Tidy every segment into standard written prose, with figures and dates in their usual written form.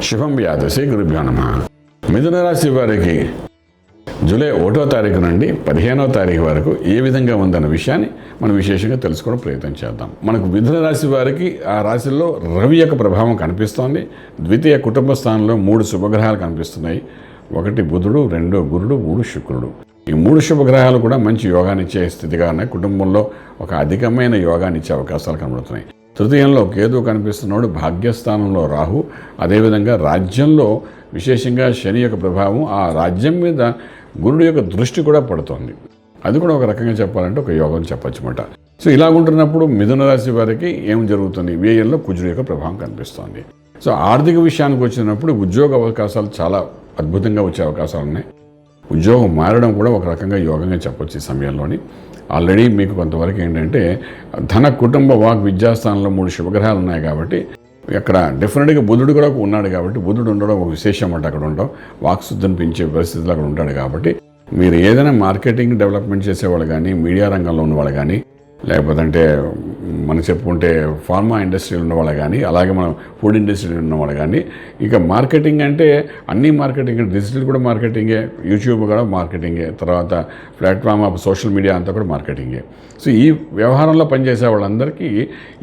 శుభం వ్యాధి శ్రీ గురుభ్యో నమః. మిథున రాశి వారికి జూలై 1వ తారీఖు నుండి 15వ తారీఖు వరకు ఏ విధంగా ఉందన్న విషయాన్ని మనం విశేషంగా తెలుసుకోవడం ప్రయత్నం చేద్దాం. మనకు మిథున రాశి వారికి ఆ రాశిలో రవి యొక్క ప్రభావం కనిపిస్తోంది. ద్వితీయ కుటుంబ స్థానంలో 3 శుభగ్రహాలు కనిపిస్తున్నాయి. 1 బుధుడు, 2 గురుడు, 3 శుక్రుడు. ఈ 3 శుభగ్రహాలు కూడా మంచి యోగాన్ని ఇచ్చే స్థితిగా ఉన్నాయి. కుటుంబంలో ఒక అధికమైన యోగాన్ని ఇచ్చే అవకాశాలు కనబడుతున్నాయి. తృతీయంలో కేతు కనిపిస్తున్నాడు, భాగ్యస్థానంలో రాహు, అదేవిధంగా రాజ్యంలో విశేషంగా శని యొక్క ప్రభావం ఆ రాజ్యం మీద గురుడు యొక్క దృష్టి కూడా పడుతోంది. అది కూడా ఒక రకంగా చెప్పాలంటే ఒక యోగం చెప్పచ్చమాట. సో ఇలాగుంటున్నప్పుడు మిథున రాశి వారికి ఏం జరుగుతుంది? వ్యయంలో కుజుడు యొక్క ప్రభావం కనిపిస్తోంది. సో ఆర్థిక విషయానికి వచ్చినప్పుడు ఉద్యోగ అవకాశాలు చాలా అద్భుతంగా వచ్చే అవకాశాలు ఉన్నాయి. ఉద్యోగం మారడం కూడా ఒక రకంగా యోగంగా చెప్పొచ్చు ఈ సమయంలోని. ఆల్రెడీ మీకు కొంతవరకు ఏంటంటే ధన కుటుంబ వాక్ విద్యాస్థానంలో 3 శుభగ్రహాలు ఉన్నాయి కాబట్టి అక్కడ డెఫినెట్గా బుధుడు కూడా ఉన్నాడు కాబట్టి బుధుడు ఉండడం ఒక విశేషం అంటే అక్కడ ఉండడం వాక్ శుద్ధిని పెంచే పరిస్థితులు అక్కడ ఉంటాడు కాబట్టి మీరు ఏదైనా మార్కెటింగ్ డెవలప్మెంట్ చేసేవాళ్ళు కానీ, మీడియా రంగంలో ఉన్నవాళ్ళు కానీ, లేకపోతే అంటే మనం చెప్పుకుంటే ఫార్మా ఇండస్ట్రీలో ఉన్నవాళ్ళు కానీ, అలాగే మనం ఫుడ్ ఇండస్ట్రీలో ఉన్నవాళ్ళు కానీ, ఇక మార్కెటింగ్ అంటే అన్ని మార్కెటింగ్, డిజిటల్ కూడా మార్కెటింగే, యూట్యూబ్ కూడా మార్కెటింగే, తర్వాత ప్లాట్ఫామ్ ఆఫ్ సోషల్ మీడియా అంతా కూడా మార్కెటింగే. సో ఈ వ్యవహారంలో పనిచేసే వాళ్ళందరికీ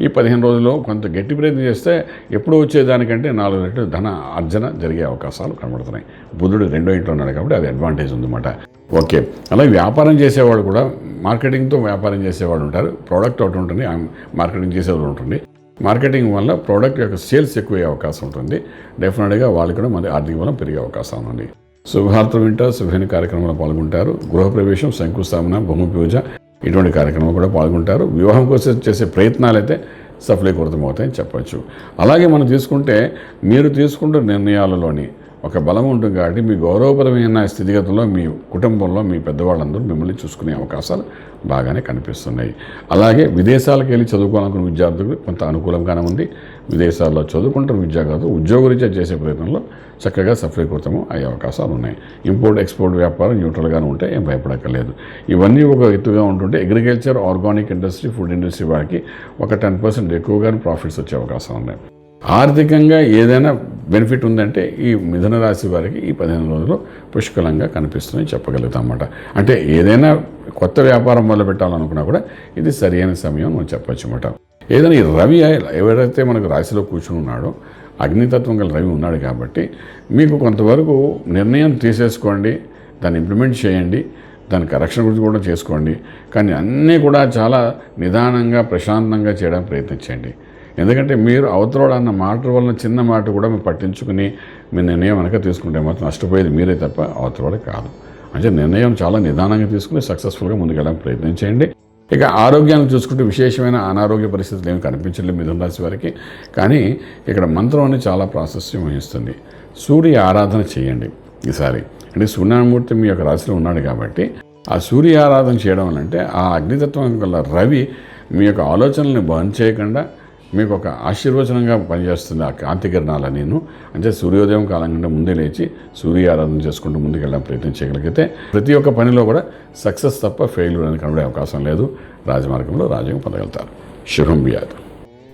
ఈ 15 రోజుల్లో కొంత గట్టి ప్రయత్నం చేస్తే ఎప్పుడు వచ్చేదానికంటే 4 రెట్లు ధన అర్జన జరిగే అవకాశాలు కనబడుతున్నాయి. బుధుడు 2వ ఇంట్లో ఉన్నాడు కాబట్టి అది అడ్వాంటేజ్ ఉందన్నమాట. ఓకే, అలాగే వ్యాపారం చేసేవాళ్ళు కూడా మార్కెటింగ్తో వ్యాపారం చేసేవాళ్ళు ఉంటారు. ప్రోడక్ట్ ఒకటి ఉంటుంది, మార్కెటింగ్ చేసేవాళ్ళు ఉంటుంది. మార్కెటింగ్ వల్ల ప్రోడక్ట్ యొక్క సేల్స్ ఎక్కువయ్యే అవకాశం ఉంటుంది. డెఫినెట్గా వాళ్ళు కూడా మన ఆర్థిక బలం పెరిగే అవకాశం ఉంది. శుభవార్తలు వింటారు, శుభైన కార్యక్రమంలో పాల్గొంటారు. గృహప్రవేశం, శంకుస్థాపన, భూమి పూజ ఇటువంటి కార్యక్రమాలు కూడా పాల్గొంటారు. వివాహం కోసం చేసే ప్రయత్నాలు అయితే సఫలీకృతమవుతాయని చెప్పచ్చు. అలాగే మనం తీసుకుంటే మీరు తీసుకుంటున్న నిర్ణయాలలోని ఒక బలం ఉంటుంది కాబట్టి మీ గౌరవపరమైన స్థితిగతుల్లో మీ కుటుంబంలో మీ పెద్దవాళ్ళందరూ మిమ్మల్ని చూసుకునే అవకాశాలు బాగానే కనిపిస్తున్నాయి. అలాగే విదేశాలకు వెళ్ళి చదువుకోవాలనుకున్న విద్యార్థులకు కొంత అనుకూలంగానే ఉంది. విదేశాల్లో చదువుకుంటున్న విద్యార్థులు ఉద్యోగరీత్యా చేసే ప్రయత్నంలో చక్కగా సఫలీకృతం అయ్యే అవకాశాలు ఉన్నాయి. ఇంపోర్ట్ ఎక్స్పోర్ట్ వ్యాపారం న్యూట్రల్గానే ఉంటే ఏం భయపడక్కర్లేదు. ఇవన్నీ ఒక ఎత్తుగా ఉంటుంటే agriculture, organic industry, food industry వారికి ఒక 10% ఎక్కువగానే ప్రాఫిట్స్ వచ్చే అవకాశం ఉన్నాయి. ఆర్థికంగా ఏదైనా బెనిఫిట్ ఉందంటే ఈ మిథున రాశి వారికి ఈ 15 రోజులు పుష్కలంగా కనిపిస్తుందని చెప్పగలుగుతాం అన్నమాట. అంటే ఏదైనా కొత్త వ్యాపారం మొదలు పెట్టాలనుకున్నా కూడా ఇది సరైన సమయం మనం చెప్పచ్చు అన్నమాట. ఏదైనా ఈ రవి ఎవరైతే మనకు రాశిలో కూర్చుని ఉన్నాడో అగ్నితత్వం గల రవి ఉన్నాడు కాబట్టి మీకు కొంతవరకు నిర్ణయం తీసేసుకోండి, దాన్ని ఇంప్లిమెంట్ చేయండి, దాని కరెక్షన్ గురించి కూడా చేసుకోండి. కానీ అన్నీ కూడా చాలా నిదానంగా ప్రశాంతంగా చేయడానికి ప్రయత్నించండి. ఎందుకంటే మీరు అవతల అన్న మాట వలన చిన్న మాట కూడా మీరు పట్టించుకుని మీ నిర్ణయం వెనక తీసుకుంటే మాత్రం నష్టపోయేది మీరే తప్ప అవతల కాదు. అంటే నిర్ణయం చాలా నిదానంగా తీసుకుని సక్సెస్ఫుల్గా ముందుకెళ్ళడానికి ప్రయత్నం చేయండి. ఇక ఆరోగ్యాన్ని చూసుకుంటే విశేషమైన అనారోగ్య పరిస్థితులు ఏమి కనిపించలేదు మిథున రాశి వారికి. కానీ ఇక్కడ మంత్రం అనేది చాలా ప్రాశస్త్యం వహిస్తుంది. సూర్య ఆరాధన చేయండి ఈసారి. అంటే సూర్యనారాయణమూర్తి మీ యొక్క రాశిలో ఉన్నాడు కాబట్టి ఆ సూర్య ఆరాధన చేయడం వల్ల అంటే ఆ అగ్నితత్వం వల్ల రవి మీ యొక్క ఆలోచనల్ని బంద్ చేయకుండా మీకు ఒక ఆశీర్వచనంగా పనిచేస్తుంది ఆ కాంతి కిరణాల. నేను అంటే సూర్యోదయం కాలం కంటే ముందే లేచి సూర్య ఆరాధన చేసుకుంటూ ముందుకెళ్ళడం ప్రయత్నం చేయగలిగితే ప్రతి ఒక్క పనిలో కూడా సక్సెస్ తప్ప ఫెయిల్యూర్ అని కనబడే అవకాశం లేదు. రాజమార్గంలో రాజ్యం పొందగలుగుతారు. శుభం వ్యాధి.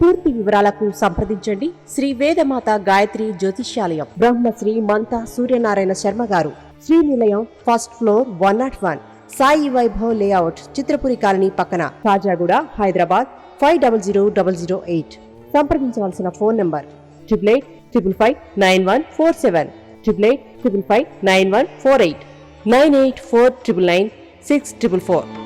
పూర్తి వివరాలకు సంప్రదించండి శ్రీ వేదమాత గాయత్రి జ్యోతిష్యాలయం, Brahmasri మంతా Suryanarayana Sharma garu, Srinilayam, first floor, 101, Sai Vaibhav layout, Chitrapuri colony పక్కన, కాజాగూడ, హైదరాబాద్ 500008. సంప్రదించవలసిన ఫోన్ నంబర్ 8855559147, 8855559148, 9849996644.